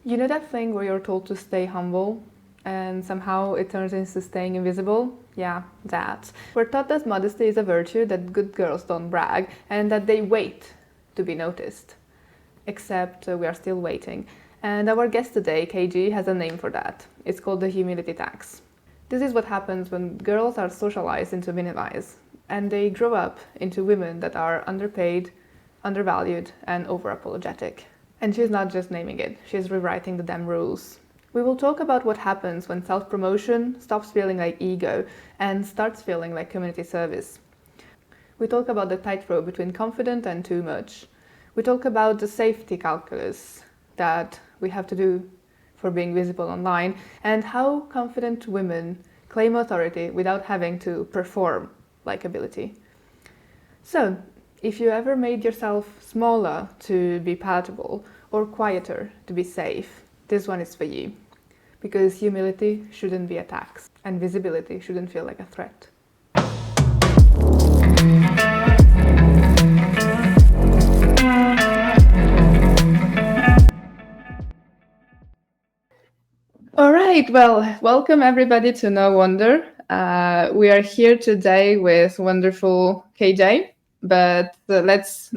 You know that thing where you're told to stay humble and somehow it turns into staying invisible? Yeah, that. We're taught that modesty is a virtue, that good girls don't brag, and that they wait to be noticed. Except we are still waiting. And our guest today, KJ, has a name for that. It's called the humility tax. This is what happens when girls are socialized into minimize, and they grow up into women that are underpaid, undervalued, and over-apologetic. And she's not just naming it, she's rewriting the damn rules. We will talk about what happens when self-promotion stops feeling like ego and starts feeling like community service. We talk about the tightrope between confident and too much. We talk about the safety calculus that we have to do for being visible online and how confident women claim authority without having to perform likability. So, if you ever made yourself smaller to be palatable or quieter to be safe, this one is for you. Because humility shouldn't be a tax and visibility shouldn't feel like a threat. All right, well, welcome everybody to No Wonder. We are here today with wonderful KJ, but let's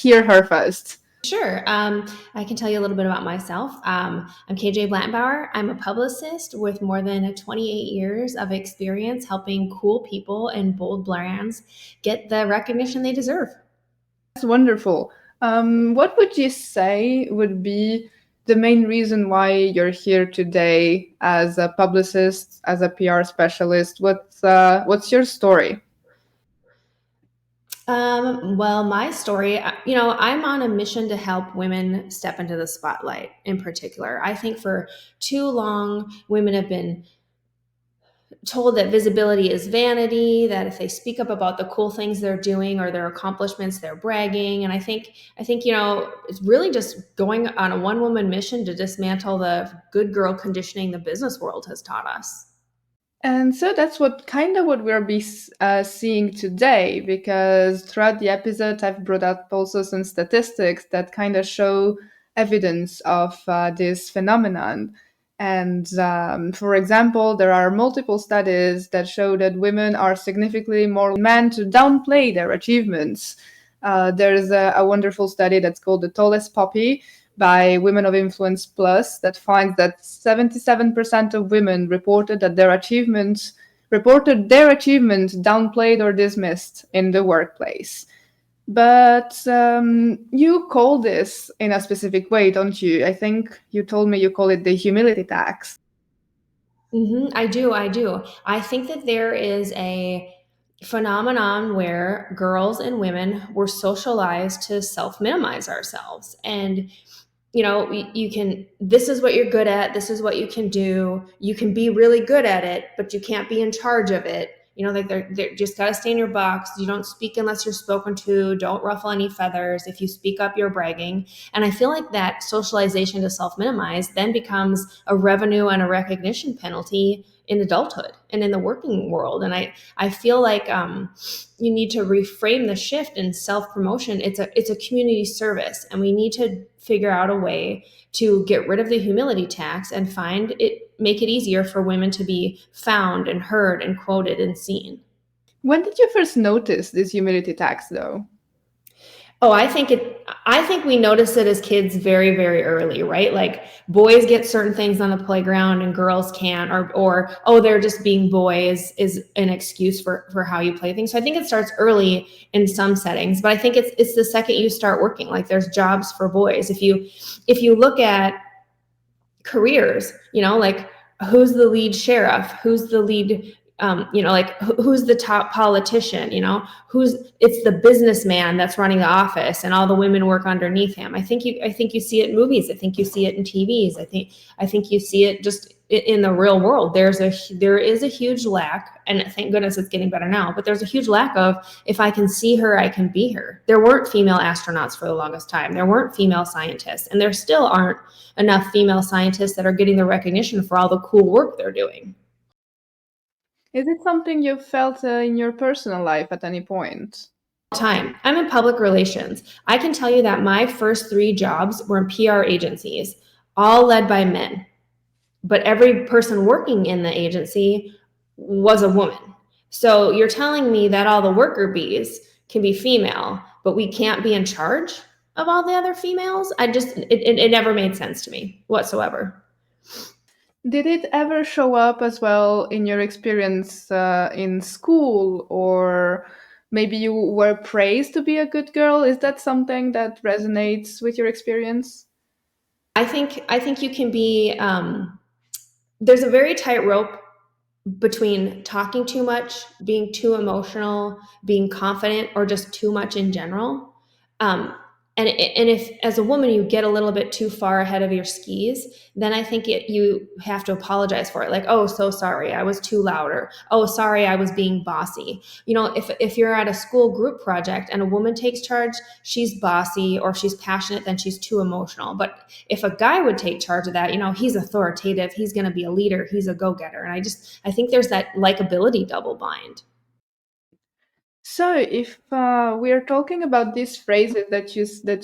hear her first. Sure. I can tell you a little bit about myself. I'm KJ Blattenbauer. I'm a publicist with more than 28 years of experience helping cool people and bold brands get the recognition they deserve. That's wonderful. What would you say would be the main reason why you're here today as a publicist, as a PR specialist? What's your story? Well, my story, I'm on a mission to help women step into the spotlight in particular. I think for too long, women have been told that visibility is vanity, that if they speak up about the cool things they're doing or their accomplishments, they're bragging. And I think it's really just going on a one-woman mission to dismantle the good girl conditioning the business world has taught us. And so that's what we'll be seeing today, because throughout the episode, I've brought up also some statistics that kind of show evidence of this phenomenon. And for example, there are multiple studies that show that women are significantly more men to downplay their achievements. There's a wonderful study that's called The Tallest Poppy by Women of Influence Plus that finds that 77% of women reported their achievements downplayed or dismissed in the workplace. But you call this in a specific way, don't you? I think you told me you call it the humility tax. I do. I think that there is a phenomenon where girls and women were socialized to self minimize ourselves. And you can, this is what you're good at, this is what you can do, you can be really good at it, but you can't be in charge of it. Like they're just got to stay in your box. You don't speak unless you're spoken to. Don't ruffle any feathers. If you speak up, you're bragging. And I feel like that socialization to self-minimize then becomes a revenue and a recognition penalty in adulthood and in the working world. And I feel like you need to reframe the shift in self-promotion. It's a community service, and we need to figure out a way to get rid of the humility tax and make it easier for women to be found and heard and quoted and seen. When did you first notice this humility tax, though? Oh, I think we notice it as kids very, very early, right? Like boys get certain things on the playground and girls can't, or oh, they're just being boys is an excuse for how you play things. So I think it starts early in some settings, but I think it's the second you start working. Like there's jobs for boys. If you look at careers, like who's the lead sheriff, who's the lead like who's the top politician, it's the businessman that's running the office and all the women work underneath him. I think you see it in movies. I think you see it in TVs. I think you see it just in the real world. There is a huge lack, and thank goodness it's getting better now, but there's a huge lack of, if I can see her, I can be her. There weren't female astronauts for the longest time. There weren't female scientists, and there still aren't enough female scientists that are getting the recognition for all the cool work they're doing. Is it something you felt in your personal life at any point? Time. I'm in public relations. I can tell you that my first 3 jobs were in PR agencies. all led by men, but every person working in the agency was a woman. So you're telling me that all the worker bees can be female, but we can't be in charge of all the other females? It never made sense to me whatsoever. Did it ever show up as well in your experience in school, or maybe you were praised to be a good girl? Is that something that resonates with your experience? I think you can be, there's a very tight rope between talking too much, being too emotional, being confident, or just too much in general. Um, and if as a woman you get a little bit too far ahead of your skis, then I think you have to apologize for it. Like, oh, so sorry, I was too loud, or oh, sorry, I was being bossy. If you're at a school group project and a woman takes charge, she's bossy, or she's passionate, then she's too emotional. But if a guy would take charge of that, he's authoritative, he's going to be a leader, he's a go-getter. And I think there's that likability double bind. So, if we are talking about these phrases that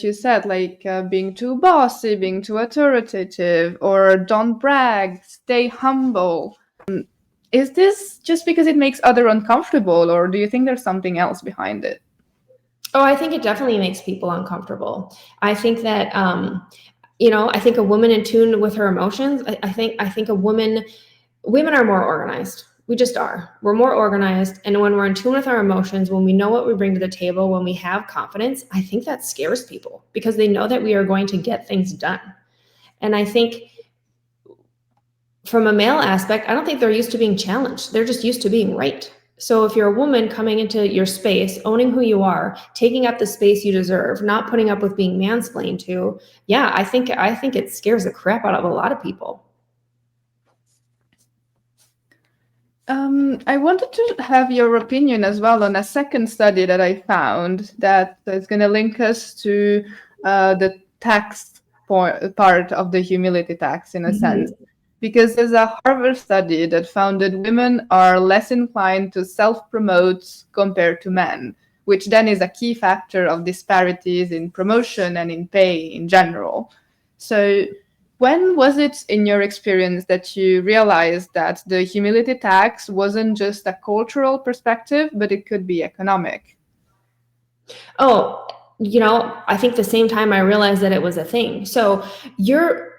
you said, like being too bossy, being too authoritative, or don't brag, stay humble, is this just because it makes other uncomfortable, or do you think there's something else behind it? Oh, I think it definitely makes people uncomfortable. I think that, I think a woman in tune with her emotions, I think women are more organized. We just are. We're more organized. And when we're in tune with our emotions, when we know what we bring to the table, when we have confidence, I think that scares people because they know that we are going to get things done. And I think from a male aspect, I don't think they're used to being challenged. They're just used to being right. So if you're a woman coming into your space, owning who you are, taking up the space you deserve, not putting up with being mansplained to, yeah, I think it scares the crap out of a lot of people. I wanted to have your opinion as well on a second study that I found that is going to link us to the tax part of the humility tax in a sense. Because there's a Harvard study that found that women are less inclined to self-promote compared to men, which then is a key factor of disparities in promotion and in pay in general. So when was it in your experience that you realized that the humility tax wasn't just a cultural perspective, but it could be economic? Oh, I think the same time I realized that it was a thing. So you're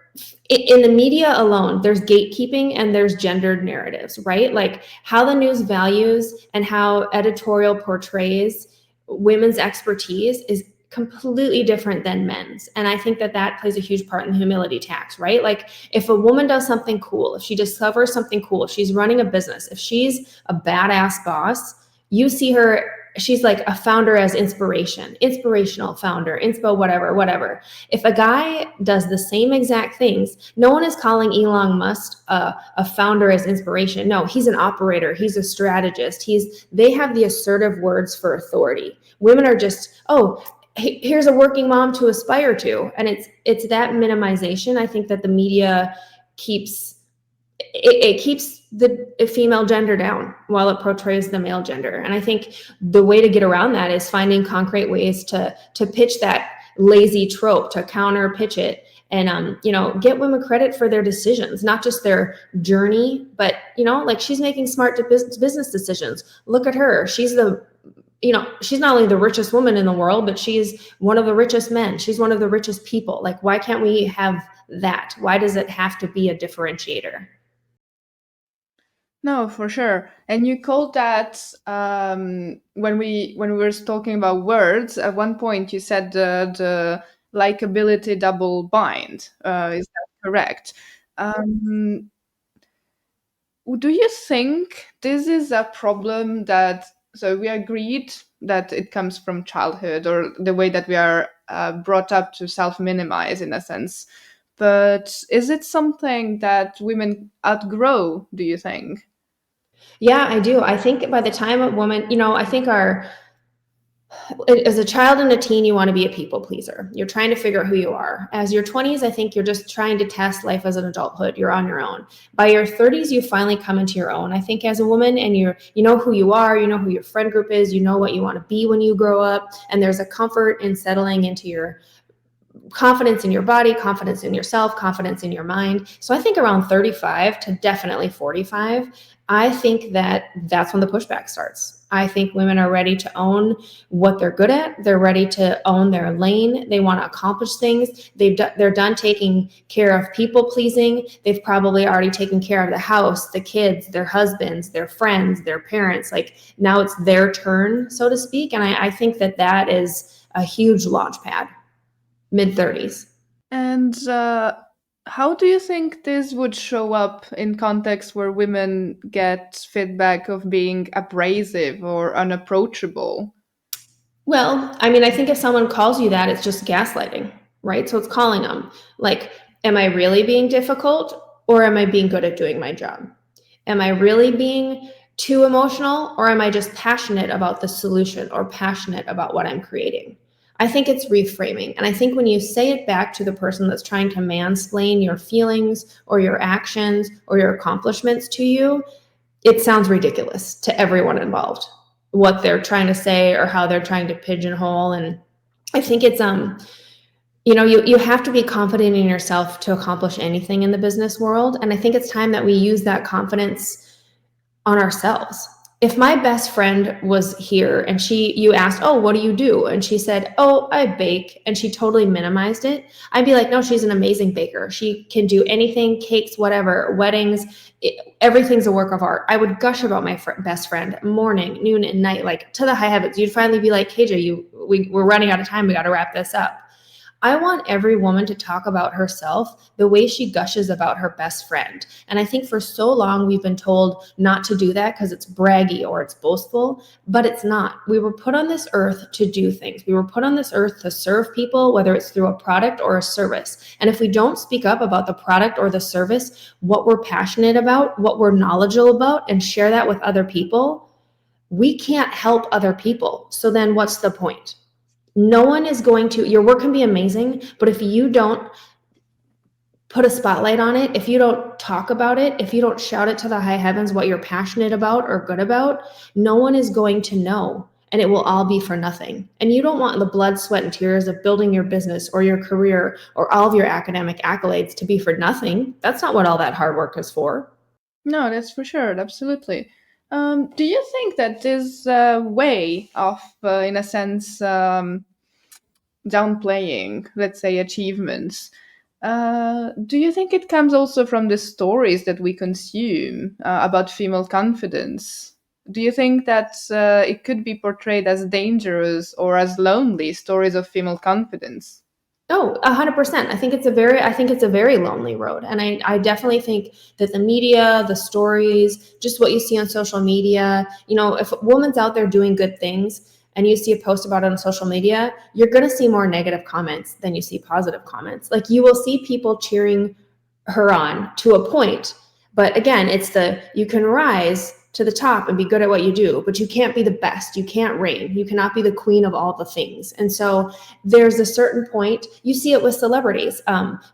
in the media alone, there's gatekeeping and there's gendered narratives, right? Like how the news values and how editorial portrays women's expertise is completely different than men's. And I think that plays a huge part in the humility tax, right? Like if a woman does something cool, if she discovers something cool, if she's running a business, if she's a badass boss, you see her, she's like a founder as inspirational founder, inspo, whatever. If a guy does the same exact things, no one is calling Elon Musk a founder as inspiration. No, he's an operator. He's a strategist. They have the assertive words for authority. Women are just, oh, here's a working mom to aspire to. And it's that minimization. I think that the media keeps the female gender down while it portrays the male gender. And I think the way to get around that is finding concrete ways to pitch that lazy trope, to counter pitch it, and get women credit for their decisions, not just their journey, but like she's making smart business decisions. Look at her. She's she's not only the richest woman in the world, but she's one of the richest men. She's one of the richest people. Like, why can't we have that? Why does it have to be a differentiator? No, for sure. And you called that when we were talking about words. At one point, you said the likability double bind. Is that correct? Um, do you think this is a problem that? So we agreed that it comes from childhood or the way that we are brought up to self-minimize in a sense. But is it something that women outgrow? Do you think? Yeah, I do. I think by the time a woman, I think as a child and a teen, you want to be a people pleaser. You're trying to figure out who you are. As your 20s, I think you're just trying to test life as an adulthood. You're on your own. By your 30s, you finally come into your own. I think as a woman, and you know who you are, you know who your friend group is, you know what you want to be when you grow up, and there's a comfort in settling into your confidence in your body, confidence in yourself, confidence in your mind. So I think around 35 to definitely 45, I think that that's when the pushback starts. I think women are ready to own what they're good at. They're ready to own their lane. They want to accomplish things. They're done taking care of people pleasing. They've probably already taken care of the house, the kids, their husbands, their friends, their parents. Like now it's their turn, so to speak. And I think that that is a huge launch pad. Mid-30s. And how do you think this would show up in contexts where women get feedback of being abrasive or unapproachable? Well, I mean, I think if someone calls you that, it's just gaslighting, right? So it's calling them like, am I really being difficult or am I being good at doing my job? Am I really being too emotional or am I just passionate about the solution or passionate about what I'm creating? I think it's reframing. And I think when you say it back to the person that's trying to mansplain your feelings or your actions or your accomplishments to you, it sounds ridiculous to everyone involved, what they're trying to say or how they're trying to pigeonhole. And I think it's you have to be confident in yourself to accomplish anything in the business world. And I think it's time that we use that confidence on ourselves. If my best friend was here and you asked, oh, what do you do? And she said, oh, I bake. And she totally minimized it. I'd be like, no, she's an amazing baker. She can do anything, cakes, whatever, weddings, everything's a work of art. I would gush about my best friend morning, noon, and night, like to the high heavens. You'd finally be like, KJ, we're running out of time. We got to wrap this up. I want every woman to talk about herself the way she gushes about her best friend. And I think for so long we've been told not to do that because it's braggy or it's boastful, but it's not. We were put on this earth to do things. We were put on this earth to serve people, whether it's through a product or a service. And if we don't speak up about the product or the service, what we're passionate about, what we're knowledgeable about, and share that with other people, we can't help other people. So then what's the point? No one is going to, your work can be amazing, but if you don't put a spotlight on it, if you don't talk about it, if you don't shout it to the high heavens what you're passionate about or good about, no one is going to know, and it will all be for nothing. And you don't want the blood, sweat, and tears of building your business or your career or all of your academic accolades to be for nothing. That's not what all that hard work is for. No, that's for sure. Absolutely. Do you think that this way of, in a sense, downplaying, let's say, achievements, do you think it comes also from the stories that we consume about female confidence? Do you think that it could be portrayed as dangerous or as lonely stories of female confidence? Oh, 100%. I think it's a very lonely road. And I definitely think that the media, the stories, just what you see on social media, if a woman's out there doing good things and you see a post about it on social media, you're going to see more negative comments than you see positive comments. Like you will see people cheering her on to a point. But again, it's you can rise to the top and be good at what you do, but you can't be the best. You can't reign. You cannot be the queen of all the things. And so there's a certain point, you see it with celebrities,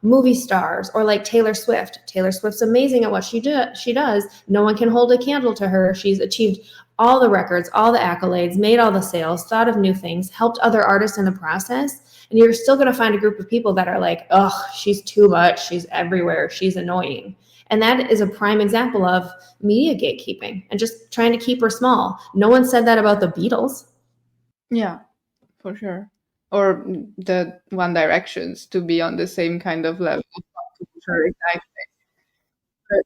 movie stars, or like Taylor Swift. Taylor Swift's amazing at what she does. No one can hold a candle to her. She's achieved all the records, all the accolades, made all the sales, thought of new things, helped other artists in the process. And you're still going to find a group of people that are like, oh, she's too much. She's everywhere. She's annoying. And that is a prime example of media gatekeeping and just trying to keep her small. No one said that about the Beatles. Yeah, for sure. Or the One Directions to be on the same kind of level. Sure, exactly. But,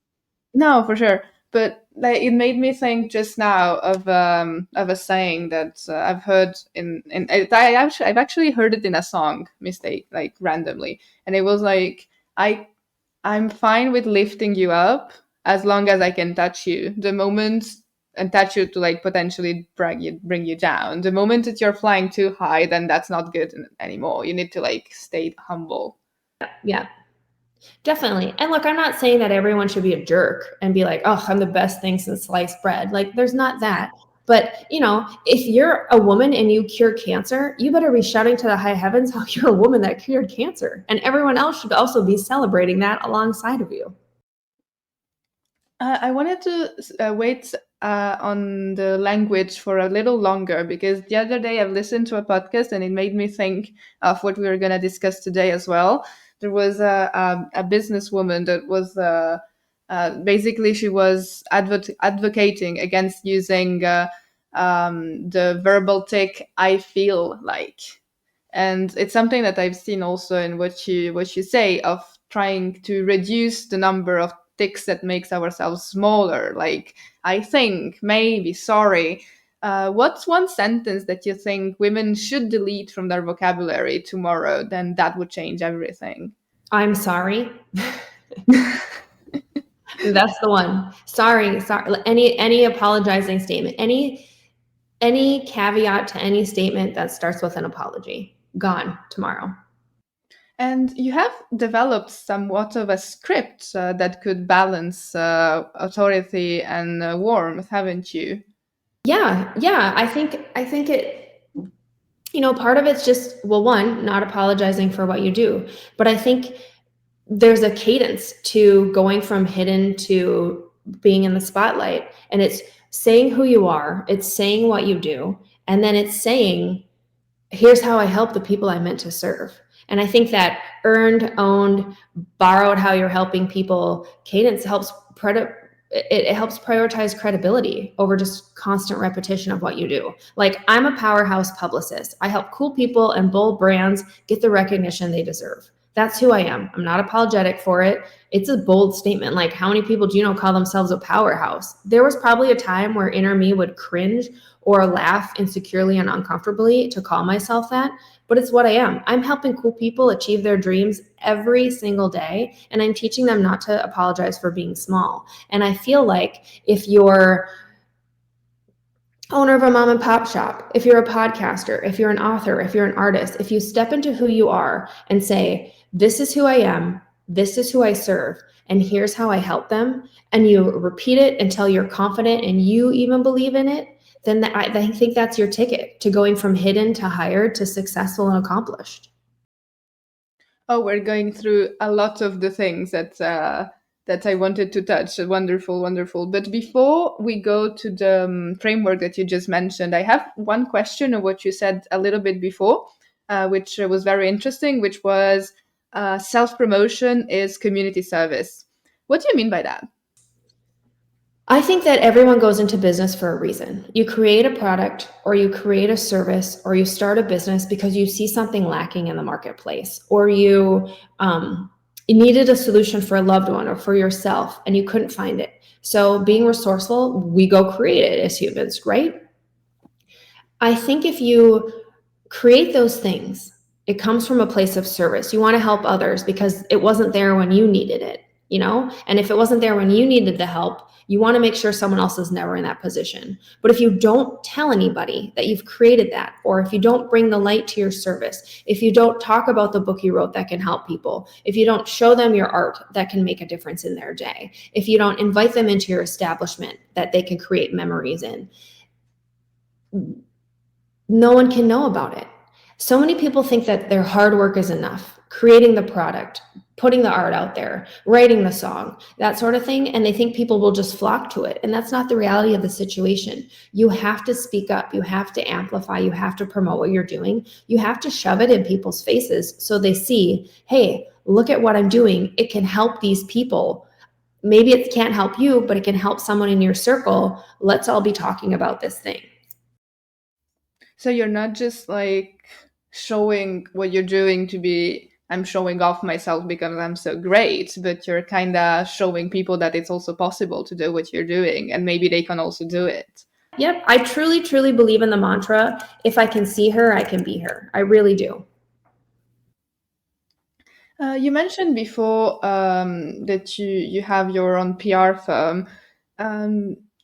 no, for sure. But like, it made me think just now of a saying that I've heard I've actually heard it in a song, mistake, like randomly, and it was like I'm fine with lifting you up as long as I can touch you. The moment and touch you to like potentially bring you down. The moment that you're flying too high, then that's not good anymore. You need to like stay humble. Yeah, definitely. And look, I'm not saying that everyone should be a jerk and be like, oh, I'm the best thing since sliced bread. Like there's not that. But, if you're a woman and you cure cancer, you better be shouting to the high heavens how you're a woman that cured cancer. And everyone else should also be celebrating that alongside of you. I wanted to on the language for a little longer, because the other day I've listened to a podcast and it made me think of what we were going to discuss today as well. There was a businesswoman that was basically she was advocating against using the verbal tick "I feel like," and it's something that I've seen also in what you say of trying to reduce the number of ticks that makes ourselves smaller, like I think, maybe, sorry. What's one sentence that you think women should delete from their vocabulary tomorrow? Then that would change everything. I'm sorry. That's the one. Sorry. Any apologizing statement, any caveat to any statement that starts with an apology, gone tomorrow. And you have developed somewhat of a script that could balance authority and warmth, haven't you? Yeah. I think it, part of it's just, well, one, not apologizing for what you do, but I think there's a cadence to going from hidden to being in the spotlight, and it's saying who you are, it's saying what you do, and then it's saying, here's how I help the people I meant to serve. And I think that earned, owned, borrowed, how you're helping people cadence helps it helps prioritize credibility over just constant repetition of what you do. Like, I'm a powerhouse publicist. I help cool people and bold brands get the recognition they deserve. That's who I am. I'm not apologetic for it. It's a bold statement. Like, how many people do you know call themselves a powerhouse? There was probably a time where inner me would cringe or laugh insecurely and uncomfortably to call myself that, but it's what I am. I'm helping cool people achieve their dreams every single day, and I'm teaching them not to apologize for being small. And I feel like if you're owner of a mom and pop shop, if you're a podcaster, if you're an author, if you're an artist, if you step into who you are and say, this is who I am, this is who I serve, and here's how I help them, and you repeat it until you're confident and you even believe in it, then I think that's your ticket to going from hidden to hired to successful and accomplished. Oh, we're going through a lot of the things that I wanted to touch. Wonderful, wonderful. But before we go to the framework that you just mentioned, I have one question of what you said a little bit before, which was very interesting, which was self-promotion is community service. What do you mean by that? I think that everyone goes into business for a reason. You create a product or you create a service or you start a business because you see something lacking in the marketplace, or you needed a solution for a loved one or for yourself and you couldn't find it. So being resourceful, we go create it as humans, right? I think if you create those things, it comes from a place of service. You want to help others because it wasn't there when you needed it, And if it wasn't there when you needed the help, you want to make sure someone else is never in that position. But if you don't tell anybody that you've created that, or if you don't bring the light to your service, if you don't talk about the book you wrote that can help people, if you don't show them your art that can make a difference in their day, if you don't invite them into your establishment that they can create memories in, no one can know about it. So many people think that their hard work is enough, creating the product, putting the art out there, writing the song, that sort of thing. And they think people will just flock to it. And that's not the reality of the situation. You have to speak up. You have to amplify. You have to promote what you're doing. You have to shove it in people's faces so they see, hey, look at what I'm doing. It can help these people. Maybe it can't help you, but it can help someone in your circle. Let's all be talking about this thing. So you're not just like showing what you're doing to be, I'm showing off myself because I'm so great, but you're kind of showing people that it's also possible to do what you're doing and maybe they can also do it. Yep. I truly, truly believe in the mantra, if I can see her, I can be her. I really do. You mentioned before that you have your own PR firm.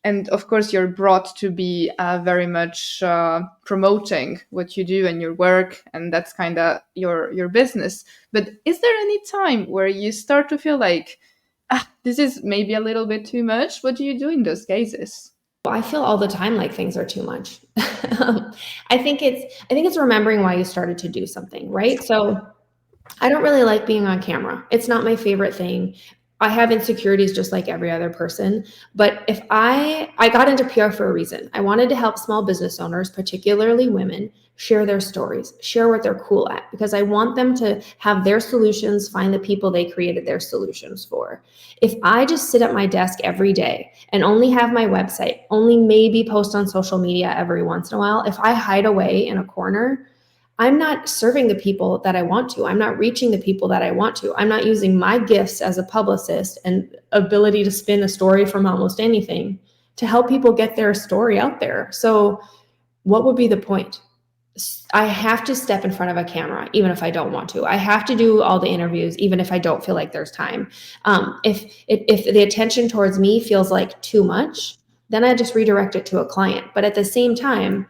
And of course, you're brought to be very much promoting what you do and your work, and that's kind of your business. But is there any time where you start to feel like, this is maybe a little bit too much? What do you do in those cases? I feel all the time like things are too much. I think it's remembering why you started to do something, right? So I don't really like being on camera. It's not my favorite thing. I have insecurities just like every other person. But if I got into PR for a reason. I wanted to help small business owners, particularly women, share their stories, share what they're cool at, because I want them to have their solutions, find the people they created their solutions for. If I just sit at my desk every day and only have my website, only maybe post on social media every once in a while, if I hide away in a corner, I'm not serving the people that I want to. I'm not reaching the people that I want to. I'm not using my gifts as a publicist and ability to spin a story from almost anything to help people get their story out there. So what would be the point? I have to step in front of a camera, even if I don't want to. I have to do all the interviews, even if I don't feel like there's time. If the attention towards me feels like too much, then I just redirect it to a client. But at the same time,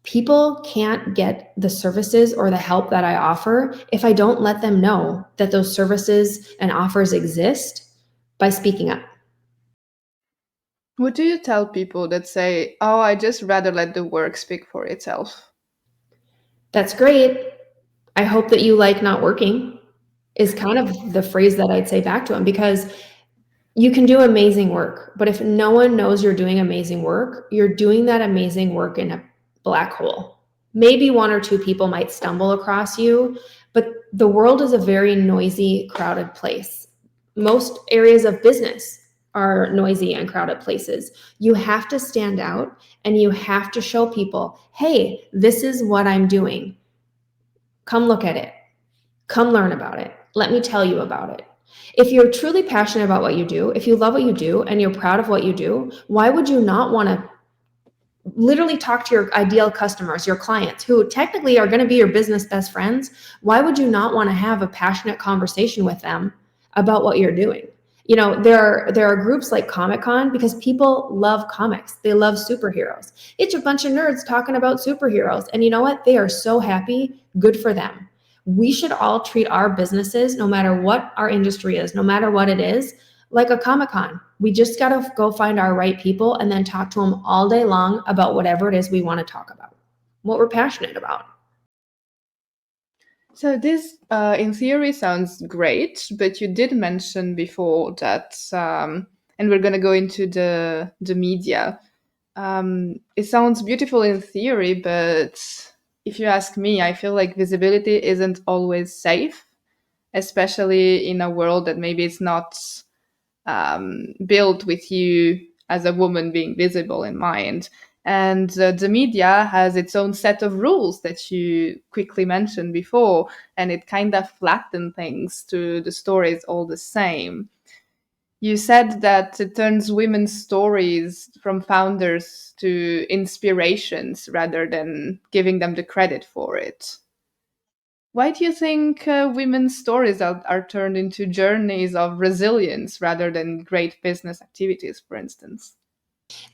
people can't get the services or the help that I offer if I don't let them know that those services and offers exist by speaking up. What do you tell people that say, oh, I just rather let the work speak for itself? That's great. I hope that you like not working, is kind of the phrase that I'd say back to them, because you can do amazing work, but if no one knows you're doing amazing work, you're doing that amazing work in a black hole. Maybe one or two people might stumble across you, but the world is a very noisy, crowded place. Most areas of business are noisy and crowded places. You have to stand out and you have to show people, hey, this is what I'm doing. Come look at it. Come learn about it. Let me tell you about it. If you're truly passionate about what you do, if you love what you do and you're proud of what you do, why would you not want to literally talk to your ideal customers, your clients, who technically are going to be your business best friends? Why would you not want to have a passionate conversation with them about what you're doing? You know, there are groups like Comic-Con because people love comics. They love superheroes. It's a bunch of nerds talking about superheroes. And you know what? They are so happy. Good for them. We should all treat our businesses, no matter what our industry is, no matter what it is, like a Comic-Con. We just got to go find our right people and then talk to them all day long about whatever it is we want to talk about, what we're passionate about. So this, in theory, sounds great, but you did mention before that, and we're going to go into the media. It sounds beautiful in theory, but if you ask me, I feel like visibility isn't always safe, especially in a world that maybe it's not built with you as a woman being visible in mind. And the media has its own set of rules that you quickly mentioned before, and it kind of flattens things to the stories all the same. You said that it turns women's stories from founders to inspirations rather than giving them the credit for it. Why do you think women's stories are turned into journeys of resilience rather than great business activities, for instance?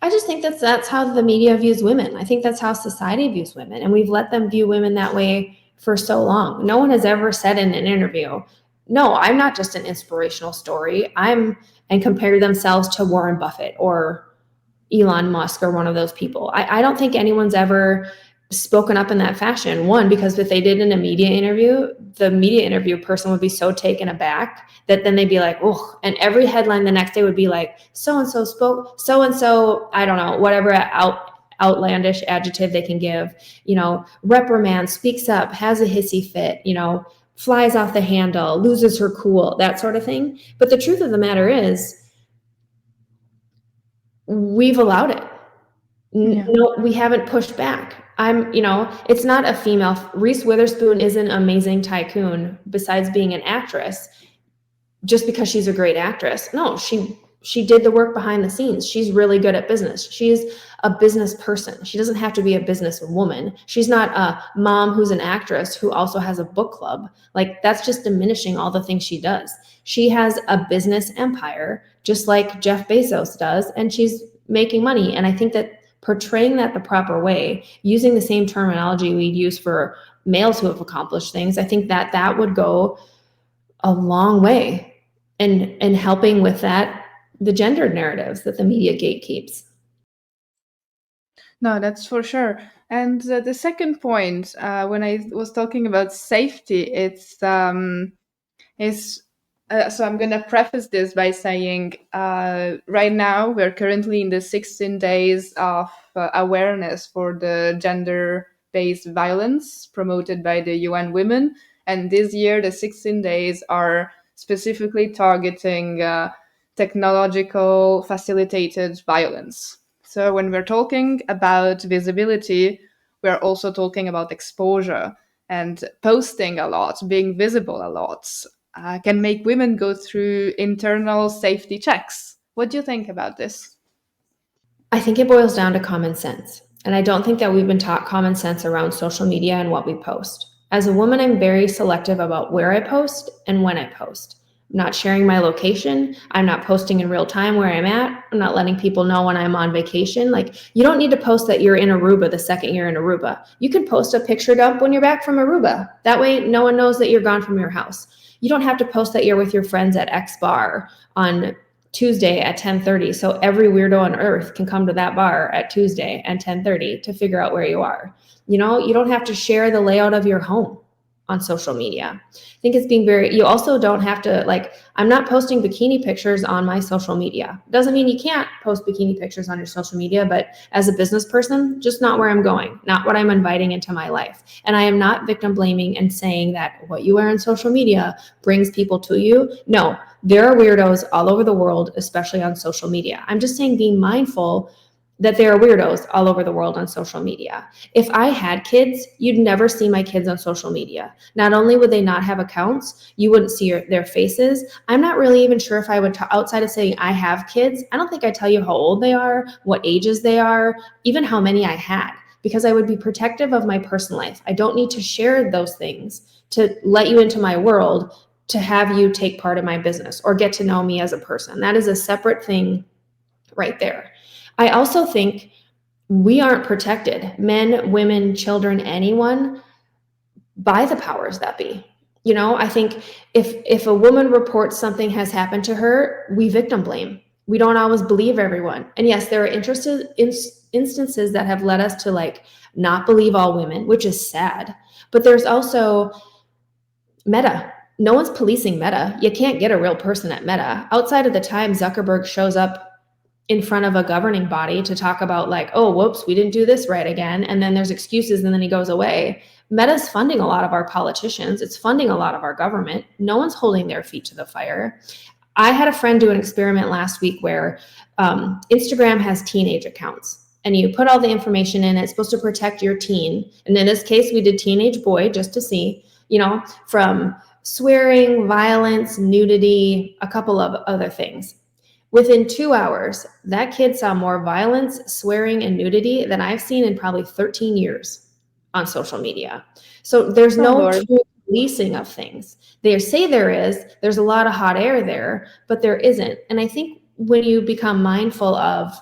I just think that's how the media views women. I think that's how society views women. And we've let them view women that way for so long. No one has ever said in an interview, no, I'm not just an inspirational story. And compare themselves to Warren Buffett or Elon Musk or one of those people. I don't think anyone's ever spoken up in that fashion. One, because if they did in a media interview, the media interview person would be so taken aback that then they'd be like, oh, and every headline the next day would be like, so-and-so spoke, so-and-so, I don't know, whatever outlandish adjective they can give, reprimand, speaks up, has a hissy fit, flies off the handle, loses her cool, that sort of thing. But the truth of the matter is, we've allowed it. Yeah. No, we haven't pushed back. It's not a female. Reese Witherspoon is an amazing tycoon besides being an actress just because she's a great actress. No, she did the work behind the scenes. She's really good at business. She's a business person. She doesn't have to be a business woman. She's not a mom who's an actress who also has a book club. Like, that's just diminishing all the things she does. She has a business empire just like Jeff Bezos does, and she's making money. And I think that portraying that the proper way, using the same terminology we'd use for males who have accomplished things, I think that would go a long way in helping with that, the gendered narratives that the media gatekeeps. No, that's for sure. And the second point, when I was talking about safety, it's So I'm going to preface this by saying right now we're currently in the 16 days of awareness for the gender-based violence promoted by the UN Women. And this year, the 16 days are specifically targeting technological facilitated violence. So when we're talking about visibility, we're also talking about exposure and posting a lot, being visible a lot can make women go through internal safety checks. What do you think about this? I think it boils down to common sense. And I don't think that we've been taught common sense around social media and what we post. As a woman, I'm very selective about where I post and when I post. I'm not sharing my location. I'm not posting in real time where I'm at. I'm not letting people know when I'm on vacation. Like, you don't need to post that you're in Aruba the second you're in Aruba. You can post a picture dump when you're back from Aruba. That way, no one knows that you're gone from your house. You don't have to post that you're with your friends at X bar on Tuesday at 10:30, so every weirdo on earth can come to that bar at Tuesday at 10:30 to figure out where you are. You know, you don't have to share the layout of your home on social media. I think it's being very, you also don't have to, like, I'm not posting bikini pictures on my social media. Doesn't mean you can't post bikini pictures on your social media, but as a business person, just not where I'm going, not what I'm inviting into my life. And I am not victim blaming and saying that what you wear on social media brings people to you. No, there are weirdos all over the world, especially on social media. I'm just saying, being mindful that there are weirdos all over the world on social media. If I had kids, you'd never see my kids on social media. Not only would they not have accounts, you wouldn't see their faces. I'm not really even sure if I would, outside of saying I have kids, I don't think I tell you how old they are, what ages they are, even how many I had, because I would be protective of my personal life. I don't need to share those things to let you into my world, to have you take part in my business or get to know me as a person. That is a separate thing right there. I also think we aren't protected, men, women, children, anyone, by the powers that be. You know, I think if a woman reports something has happened to her, we victim blame. We don't always believe everyone. And yes, there are instances that have led us to, like, not believe all women, which is sad. But there's also Meta. No one's policing Meta. You can't get a real person at Meta. Outside of the time Zuckerberg shows up in front of a governing body to talk about, like, oh, whoops, we didn't do this right again. And then there's excuses and then he goes away. Meta's funding a lot of our politicians. It's funding a lot of our government. No one's holding their feet to the fire. I had a friend do an experiment last week where Instagram has teenage accounts. And you put all the information in. It's supposed to protect your teen. And in this case, we did teenage boy just to see, you know, from swearing, violence, nudity, a couple of other things. Within 2 hours, that kid saw more violence, swearing, and nudity than I've seen in probably 13 years on social media. So there's no true policing of things. They say there is. There's a lot of hot air there, but there isn't. And I think when you become mindful of,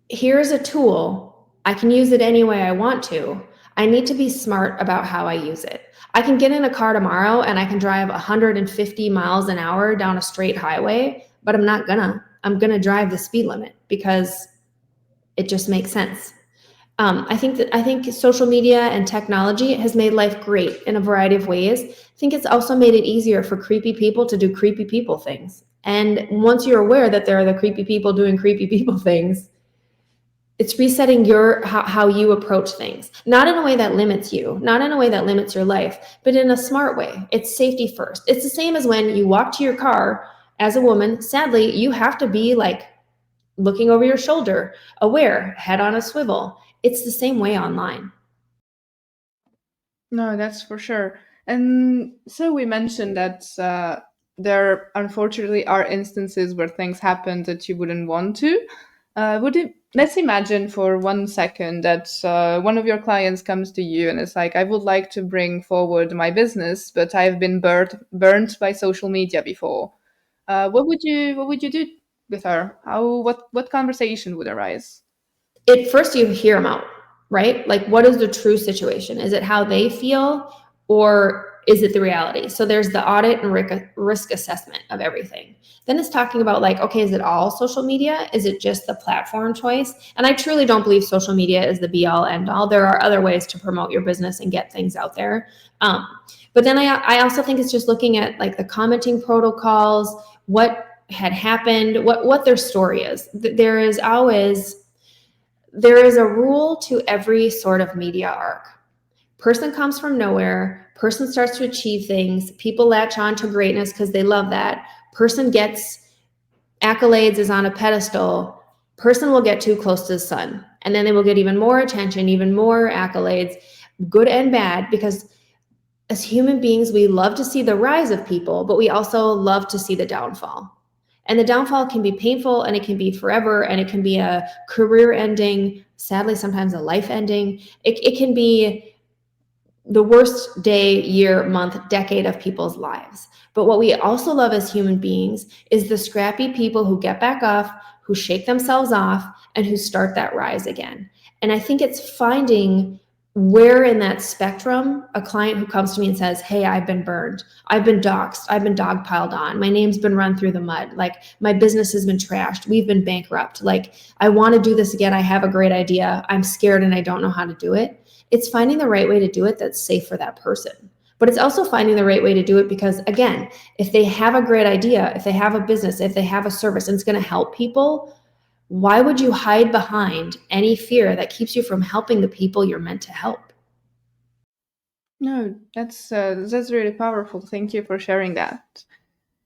here's a tool, I can use it any way I want to, I need to be smart about how I use it. I can get in a car tomorrow and I can drive 150 miles an hour down a straight highway, but I'm gonna drive the speed limit because it just makes sense. I think social media and technology has made life great in a variety of ways. I think it's also made it easier for creepy people to do creepy people things. And once you're aware that there are the creepy people doing creepy people things, it's resetting how you approach things, not in a way that limits you, not in a way that limits your life, but in a smart way. It's safety first. It's the same as when you walk to your car as a woman. Sadly, you have to be, like, looking over your shoulder, aware, head on a swivel. It's the same way online. No, that's for sure. And so we mentioned that there unfortunately are instances where things happen that you wouldn't want to. Let's imagine for 1 second that one of your clients comes to you and it's like, I would like to bring forward my business, but I've been burnt by social media before. What would you do with her? What conversation would arise? At first, you hear them out, right? Like, what is the true situation? Is it how they feel, or is it the reality? So there's the audit and risk assessment of everything. Then it's talking about like, okay, is it all social media? Is it just the platform choice? And I truly don't believe social media is the be all end all. There are other ways to promote your business and get things out there. But then I also think it's just looking at like the commenting protocols, what had happened, what their story is. There is a rule to every sort of media arc. Person comes from nowhere, person starts to achieve things, people latch on to greatness because they love that. Person gets accolades, is on a pedestal, person will get too close to the sun. And then they will get even more attention, even more accolades, good and bad, because as human beings, we love to see the rise of people, but we also love to see the downfall. And the downfall can be painful, and it can be forever, and it can be a career ending, sadly, sometimes a life ending. It can be the worst day, year, month, decade of people's lives. But what we also love as human beings is the scrappy people who get back up, who shake themselves off, and who start that rise again. And I think it's finding where in that spectrum a client who comes to me and says, hey, I've been burned, I've been doxxed, I've been dogpiled on, my name's been run through the mud, like my business has been trashed, we've been bankrupt, like I want to do this again, I have a great idea, I'm scared and I don't know how to do it. It's finding the right way to do it that's safe for that person. But it's also finding the right way to do it because, again, if they have a great idea, if they have a business, if they have a service and it's going to help people, why would you hide behind any fear that keeps you from helping the people you're meant to help? No, that's really powerful. Thank you for sharing that.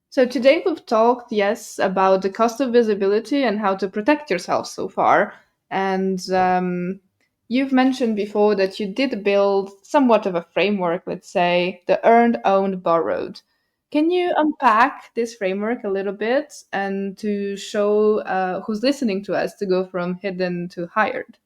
So today we've talked, yes, about the cost of visibility and how to protect yourself so far. And you've mentioned before that you did build somewhat of a framework, let's say, the earned, owned, borrowed. Can you unpack this framework a little bit and to show who's listening to us to go from hidden to hired?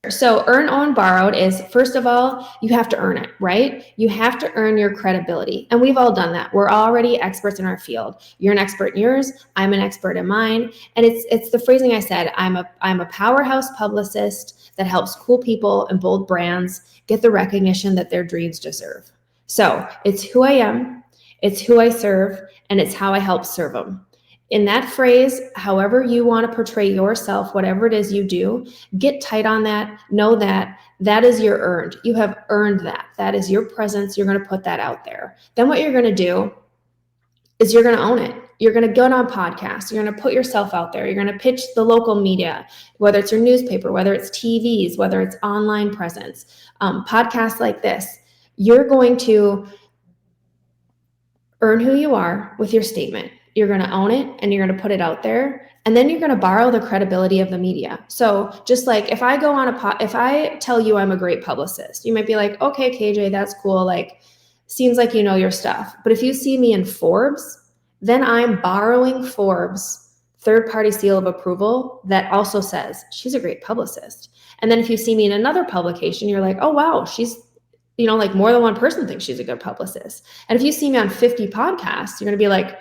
So earn, own, borrowed is, first of all, you have to earn it, right? You have to earn your credibility. And we've all done that. We're already experts in our field. You're an expert in yours. I'm an expert in mine. And it's the phrasing I said, I'm a powerhouse publicist that helps cool people and bold brands get the recognition that their dreams deserve. So it's who I am, it's who I serve, and it's how I help serve them. In that phrase, however you want to portray yourself, whatever it is you do, get tight on that. Know that that is your earned. You have earned that. That is your presence. You're going to put that out there. Then what you're going to do is you're going to own it. You're going to go on podcasts. You're going to put yourself out there. You're going to pitch the local media, whether it's your newspaper, whether it's TVs, whether it's online presence, podcasts like this. You're going to earn who you are with your statement. You're going to own it and you're going to put it out there. And then you're going to borrow the credibility of the media. So just like if I go on if I tell you I'm a great publicist, you might be like, okay, KJ, that's cool. Like, seems like you know your stuff. But if you see me in Forbes, then I'm borrowing Forbes' third-party seal of approval that also says she's a great publicist. And then if you see me in another publication, you're like, oh, wow, she's, like more than one person thinks she's a good publicist. And if you see me on 50 podcasts, you're going to be like,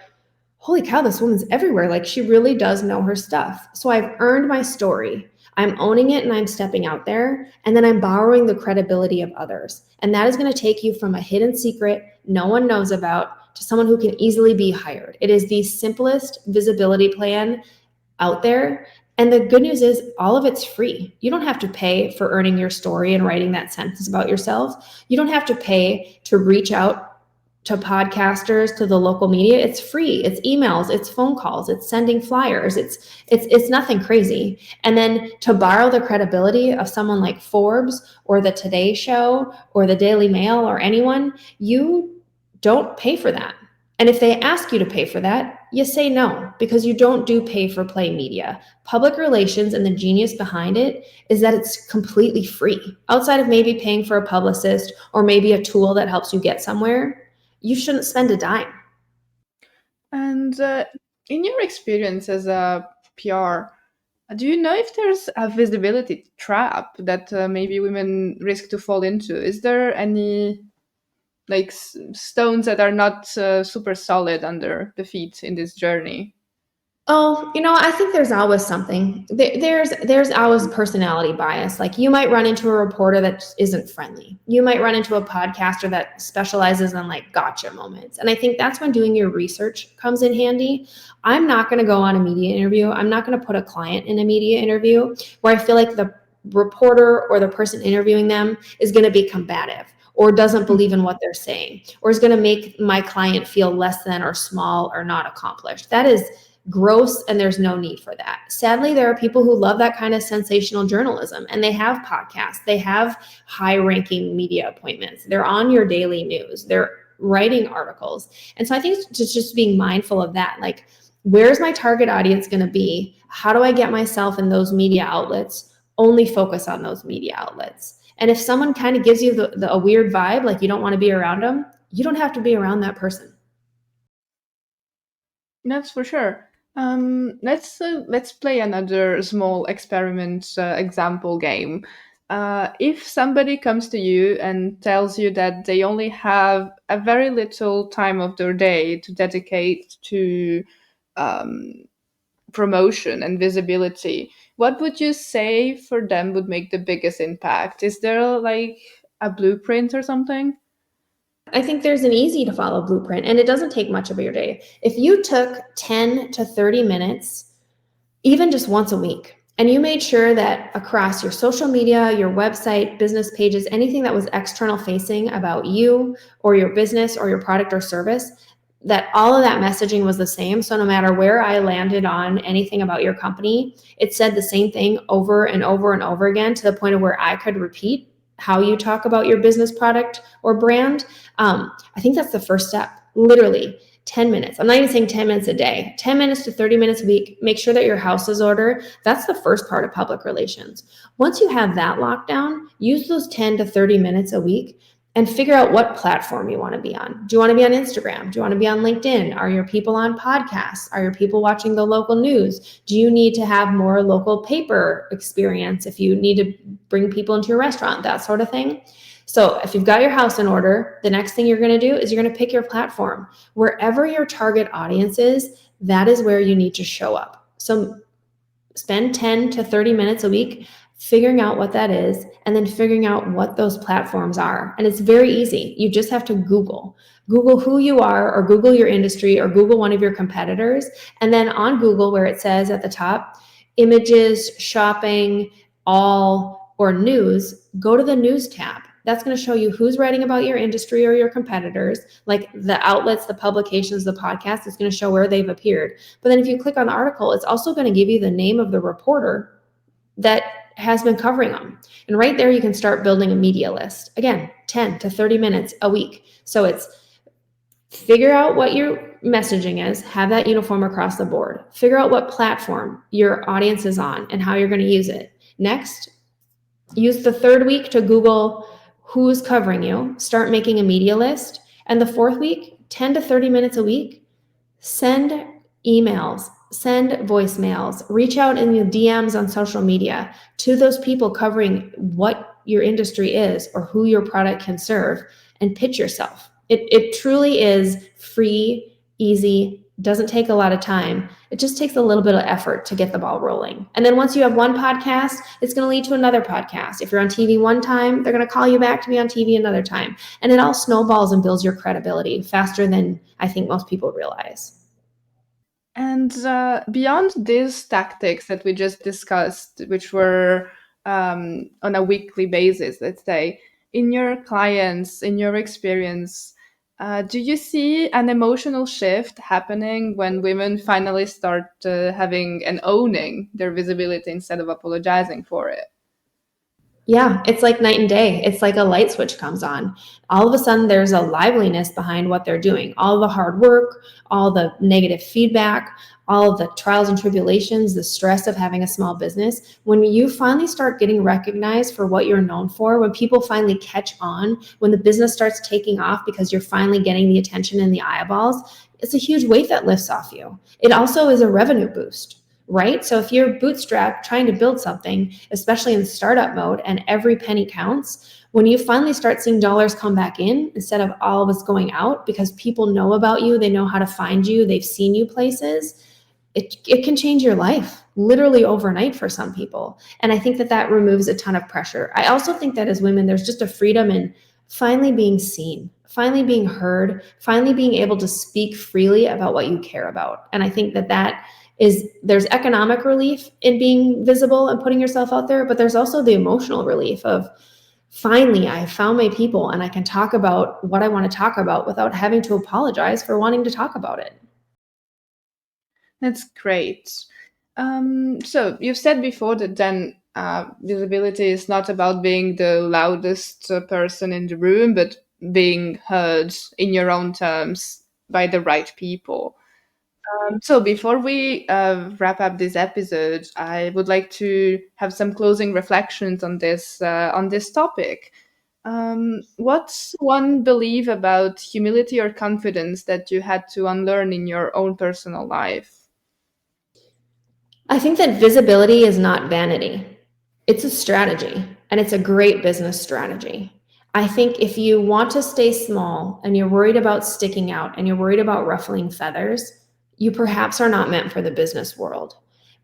holy cow, this woman's everywhere. Like she really does know her stuff. So I've earned my story. I'm owning it and I'm stepping out there. And then I'm borrowing the credibility of others. And that is going to take you from a hidden secret no one knows about to someone who can easily be hired. It is the simplest visibility plan out there. And the good news is all of it's free. You don't have to pay for earning your story and writing that sentence about yourself. You don't have to pay to reach out to podcasters, to the local media. It's free. It's emails, it's phone calls, it's sending flyers. It's nothing crazy. And then to borrow the credibility of someone like Forbes or the Today Show or the Daily Mail or anyone, you don't pay for that. And if they ask you to pay for that, you say no, because you don't do pay for play media. Public relations and the genius behind it is that it's completely free. Outside of maybe paying for a publicist or maybe a tool that helps you get somewhere, you shouldn't spend a dime. And in your experience as a PR, do you know if there's a visibility trap that maybe women risk to fall into? Is there any like stones that are not super solid under the feet in this journey? Oh, I think there's always something. There's always personality bias. Like you might run into a reporter that isn't friendly. You might run into a podcaster that specializes in like gotcha moments. And I think that's when doing your research comes in handy. I'm not going to go on a media interview. I'm not going to put a client in a media interview where I feel like the reporter or the person interviewing them is going to be combative or doesn't believe in what they're saying or is going to make my client feel less than or small or not accomplished. That is gross, and there's no need for that. Sadly, there are people who love that kind of sensational journalism, and they have podcasts, they have high-ranking media appointments, they're on your daily news, they're writing articles. And so I think it's just being mindful of that. Like, where's my target audience going to be? How do I get myself in those media outlets? Only focus on those media outlets. And if someone kind of gives you a weird vibe, like you don't want to be around them, you don't have to be around that person. That's for sure. Let's play another small experiment example game. If somebody comes to you and tells you that they only have a very little time of their day to dedicate to promotion and visibility, what would you say for them would make the biggest impact? Is there like a blueprint or something? I think there's an easy to follow blueprint, and it doesn't take much of your day. If you took 10 to 30 minutes, even just once a week, and you made sure that across your social media, your website, business pages, anything that was external facing about you or your business or your product or service, that all of that messaging was the same. So no matter where I landed on anything about your company, it said the same thing over and over and over again to the point of where I could repeat how you talk about your business, product, or brand. I think that's the first step. Literally 10 minutes. I'm not even saying 10 minutes a day, 10 minutes to 30 minutes a week. Make sure that your house is ordered. That's the first part of public relations. Once you have that locked down, use those 10 to 30 minutes a week and figure out what platform you want to be on. Do you want to be on Instagram? Do you want to be on LinkedIn? Are your people on podcasts? Are your people watching the local news? Do you need to have more local paper experience if you need to bring people into your restaurant, that sort of thing? So if you've got your house in order, the next thing you're going to do is you're going to pick your platform. Wherever your target audience is, that is where you need to show up. So spend 10 to 30 minutes a week figuring out what that is, and then figuring out what those platforms are. And it's very easy. You just have to Google who you are, or Google your industry, or Google one of your competitors. And then on Google, where it says at the top, images, shopping, all, or news, go to the news tab. That's going to show you who's writing about your industry or your competitors, like the outlets, the publications, the podcast. It's going to show where they've appeared. But then if you click on the article, it's also going to give you the name of the reporter that has been covering them. And right there, you can start building a media list. Again, 10 to 30 minutes a week. So it's figure out what your messaging is, have that uniform across the board. Figure out what platform your audience is on and how you're going to use it. Next, use the third week to Google who's covering you. Start making a media list. And the fourth week, 10 to 30 minutes a week, send emails, send voicemails, reach out in the DMs on social media to those people covering what your industry is or who your product can serve, and pitch yourself. It truly is free, easy, doesn't take a lot of time. It just takes a little bit of effort to get the ball rolling. And then once you have one podcast, it's going to lead to another podcast. If you're on TV one time, they're going to call you back to be on TV another time. And it all snowballs and builds your credibility faster than I think most people realize. And beyond these tactics that we just discussed, which were on a weekly basis, let's say, in your clients, in your experience, do you see an emotional shift happening when women finally start having and owning their visibility instead of apologizing for it? Yeah, it's like night and day. It's like a light switch comes on. All of a sudden, there's a liveliness behind what they're doing. All the hard work, all the negative feedback, all of the trials and tribulations, the stress of having a small business. When you finally start getting recognized for what you're known for, when people finally catch on, when the business starts taking off because you're finally getting the attention and the eyeballs, it's a huge weight that lifts off you. It also is a revenue boost. Right? So if you're bootstrapped trying to build something, especially in startup mode, and every penny counts, when you finally start seeing dollars come back in instead of all of it's going out because people know about you, they know how to find you, they've seen you places, it can change your life literally overnight for some people. And I think that removes a ton of pressure. I also think that as women, there's just a freedom in finally being seen, finally being heard, finally being able to speak freely about what you care about. And I think that there's economic relief in being visible and putting yourself out there, but there's also the emotional relief of finally, I found my people and I can talk about what I want to talk about without having to apologize for wanting to talk about it. That's great. So you've said before that then visibility is not about being the loudest person in the room, but being heard in your own terms by the right people. So before we wrap up this episode, I would like to have some closing reflections on this topic. What's one belief about humility or confidence that you had to unlearn in your own personal life? I think that visibility is not vanity. It's a strategy, and it's a great business strategy. I think if you want to stay small and you're worried about sticking out and you're worried about ruffling feathers, you perhaps are not meant for the business world.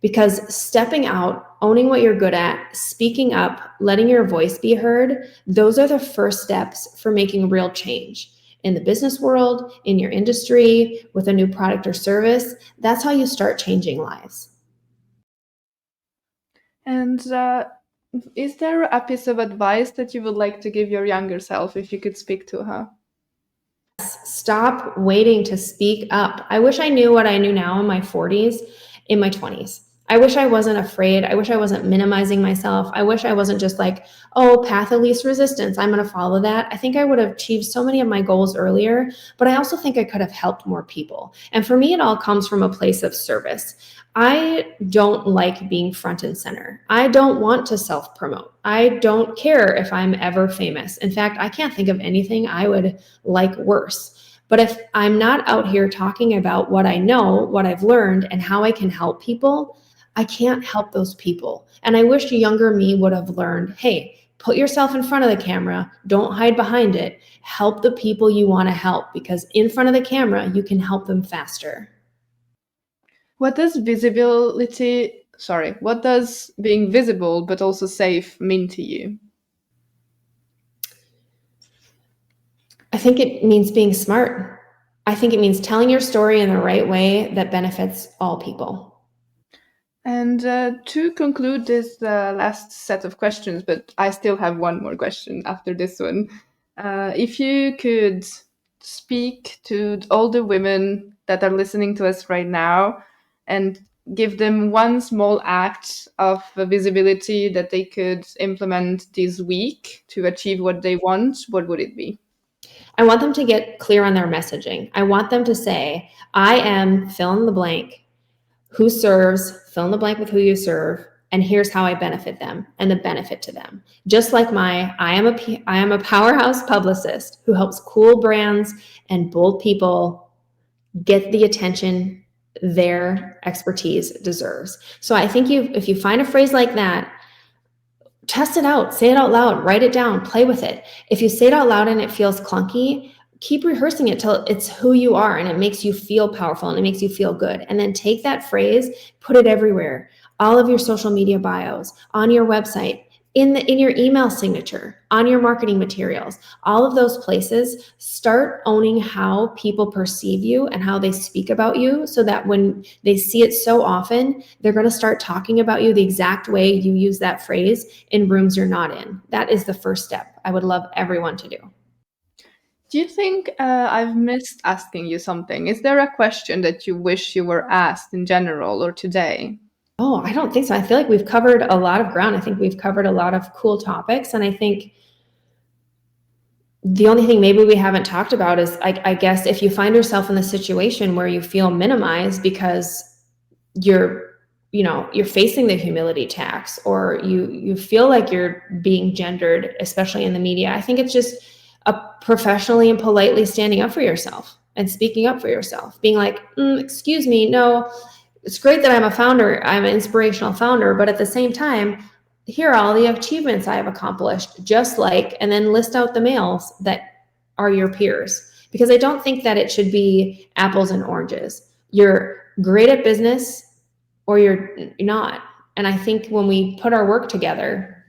Because stepping out, owning what you're good at, speaking up, letting your voice be heard, those are the first steps for making real change. In the business world, in your industry, with a new product or service, that's how you start changing lives. And is there a piece of advice that you would like to give your younger self if you could speak to her? Stop waiting to speak up. I wish I knew what I knew now in my 40s, in my 20s. I wish I wasn't afraid. I wish I wasn't minimizing myself. I wish I wasn't just like, oh, path of least resistance, I'm going to follow that. I think I would have achieved so many of my goals earlier, but I also think I could have helped more people. And for me, it all comes from a place of service. I don't like being front and center. I don't want to self-promote. I don't care if I'm ever famous. In fact, I can't think of anything I would like worse. But if I'm not out here talking about what I know, what I've learned, and how I can help people, I can't help those people. And I wish younger me would have learned, hey, put yourself in front of the camera. Don't hide behind it. Help the people you want to help, because in front of the camera, you can help them faster. What does being visible but also safe mean to you? I think it means being smart. I think it means telling your story in the right way that benefits all people. And to conclude this last set of questions, but I still have one more question after this one. If you could speak to all the women that are listening to us right now and give them one small act of visibility that they could implement this week to achieve what they want, what would it be? I want them to get clear on their messaging. I want them to say, I am fill in the blank, who serves, fill in the blank with who you serve, and here's how I benefit them and the benefit to them. Just like I am a powerhouse publicist who helps cool brands and bold people get the attention their expertise deserves. So I think if you find a phrase like that, test it out, say it out loud, write it down, play with it. If you say it out loud and it feels clunky, keep rehearsing it till it's who you are and it makes you feel powerful and it makes you feel good. And then take that phrase, put it everywhere, all of your social media bios, on your website, in your email signature, on your marketing materials, all of those places. Start owning how people perceive you and how they speak about you, so that when they see it so often, they're going to start talking about you the exact way you use that phrase in rooms you're not in. That is the first step I would love everyone to do. Do you think I've missed asking you something? Is there a question that you wish you were asked in general or today? Oh, I don't think so. I feel like we've covered a lot of ground. I think we've covered a lot of cool topics. And I think the only thing maybe we haven't talked about is, I guess, if you find yourself in the situation where you feel minimized because you're facing the humility tax, or you feel like you're being gendered, especially in the media, I think it's just professionally and politely standing up for yourself and speaking up for yourself, being like, excuse me, no, it's great that I'm a founder, I'm an inspirational founder, but at the same time, here are all the achievements I have accomplished, and then list out the males that are your peers. Because I don't think that it should be apples and oranges. Your great at business or you're not. And I think when we put our work together,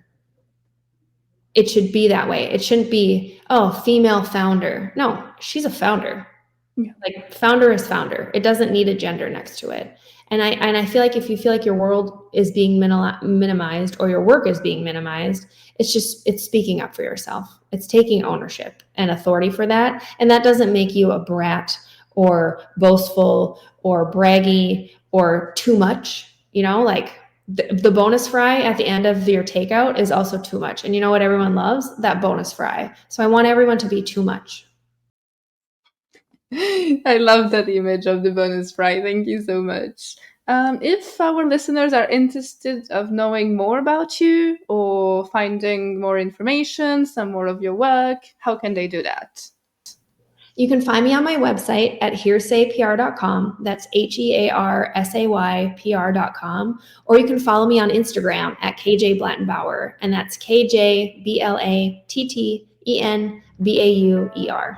it should be that way. It shouldn't be, oh, female founder. No, she's a founder. Yeah. Like founder is founder. It doesn't need a gender next to it. And I feel like if you feel like your world is being minimized or your work is being minimized, it's speaking up for yourself. It's taking ownership and authority for that. And that doesn't make you a brat or boastful or braggy or too much, like the bonus fry at the end of your takeout is also too much. And you know what everyone loves? That bonus fry. So I want everyone to be too much. I love that image of the bonus fry. Thank you so much. If our listeners are interested of knowing more about you or finding more information, some more of your work, how can they do that? You can find me on my website at hearsaypr.com. That's HEARSAYPR.com. Or you can follow me on Instagram at KJ Blattenbauer, and that's KJBLATTENBAUER.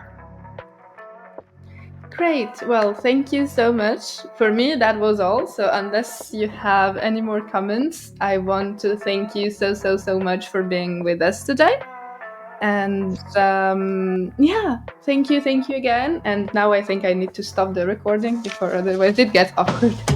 Great. Well, thank you so much. For me, that was all. So unless you have any more comments, I want to thank you so much for being with us today. And thank you again. And now I think I need to stop the recording before otherwise it gets awkward.